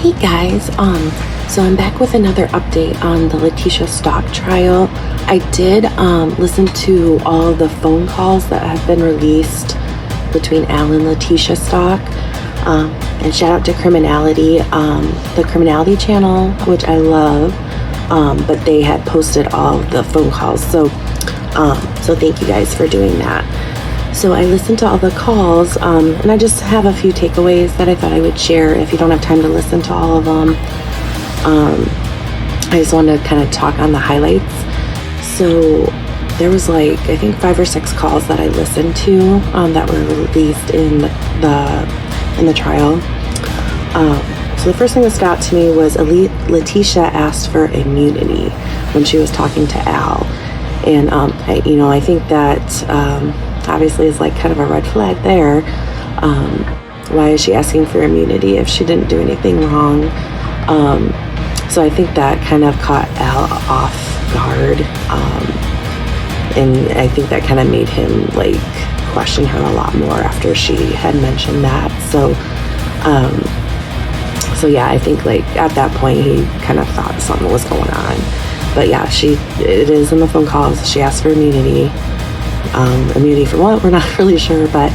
Hey guys, so I'm back with another update on the Leticia Stauch trial. I did listen to all the phone calls that have been released between Al and Leticia Stauch. And shout out to Criminality, the Criminality channel, which I love, but they had posted all the phone calls. So thank you guys for doing that. So I listened to all the calls, and I just have a few takeaways that I thought I would share if you don't have time to listen to all of them. I just wanted to kind of talk on the highlights. So there was I think 5 or 6 calls that I listened to that were released in the trial. So the first thing that stood out to me was Leticia asked for immunity when she was talking to Al. And I think that obviously is kind of a red flag there. Why is she asking for immunity if she didn't do anything wrong? So I think that kind of caught Al off guard, and I think that kind of made him question her a lot more after she had mentioned that. So yeah, I think at that point he kind of thought something was going on. But yeah, it is in the phone calls. She asked for immunity. Immunity from what? We're not really sure, but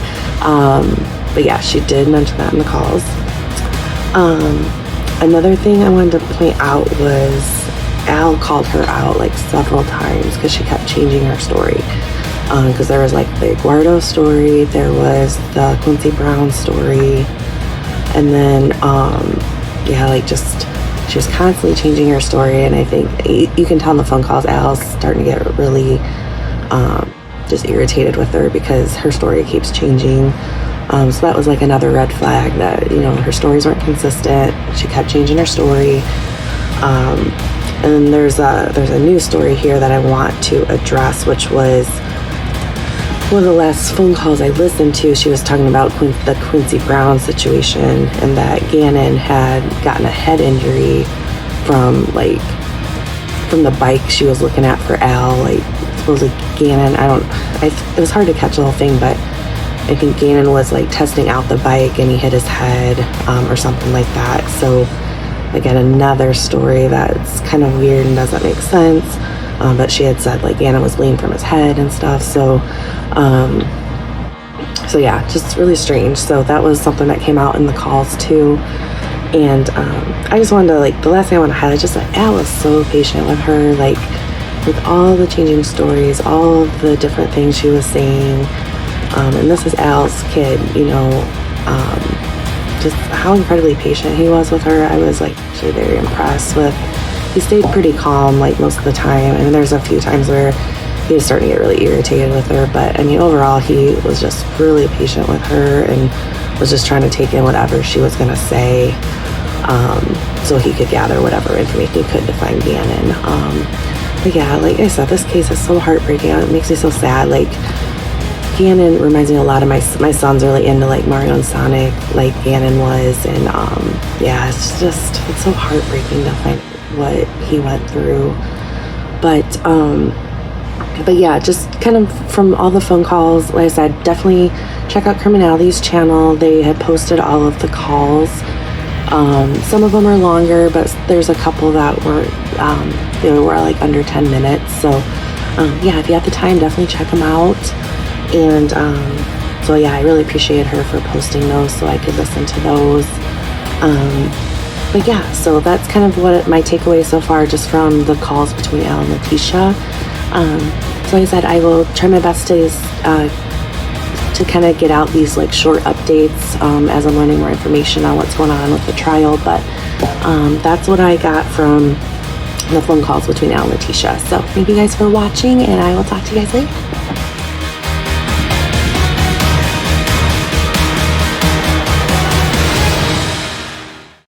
yeah, she did mention that in the calls. Another thing I wanted to point out was Al called her out several times because she kept changing her story. Because there was the Eduardo story, there was the Quincy Brown story, and then she was constantly changing her story. And I think you can tell in the phone calls Al's starting to get really just irritated with her because her story keeps changing. So that was another red flag that, her stories weren't consistent. She kept changing her story. And then there's a new story here that I want to address, which was one of the last phone calls I listened to. She was talking about the Quincy Brown situation and that Gannon had gotten a head injury from the bike she was looking at for Al. Supposedly Gannon, it was hard to catch the whole thing, but I think Gannon was testing out the bike and he hit his head or something like that. So again, another story that's kind of weird and doesn't make sense. But she had said Gannon was bleeding from his head and stuff. So yeah, just really strange. So that was something that came out in the calls too. And I just wanted to the last thing I want to highlight, just that Al was so patient with her, with all the changing stories, all of the different things she was saying. And this is Al's kid, just how incredibly patient he was with her. I was actually very impressed with. He stayed pretty calm most of the time, and there's a few times where he was starting to get really irritated with her, but overall he was just really patient with her and was just trying to take in whatever she was going to say, so he could gather whatever information he could to find Gannon. But yeah, like I said, this case is so heartbreaking. It makes me so sad. Gannon reminds me a lot of my son's really into Mario and Sonic, Gannon was, and yeah, it's so heartbreaking to find what he went through. But yeah, just kind of from all the phone calls, like I said, definitely check out Criminality's channel. They had posted all of the calls. Some of them are longer, but there's a couple that weren't, they were under 10 minutes. So yeah, if you have the time, definitely check them out. And so yeah, I really appreciate her for posting those so I could listen to those. But yeah, so that's kind of what my takeaway so far, just from the calls between Al and Leticia. So like I said, I will try my best to kind of get out these short updates as I'm learning more information on what's going on with the trial. But that's what I got from the phone calls between Al and Leticia. So thank you guys for watching, and I will talk to you guys later.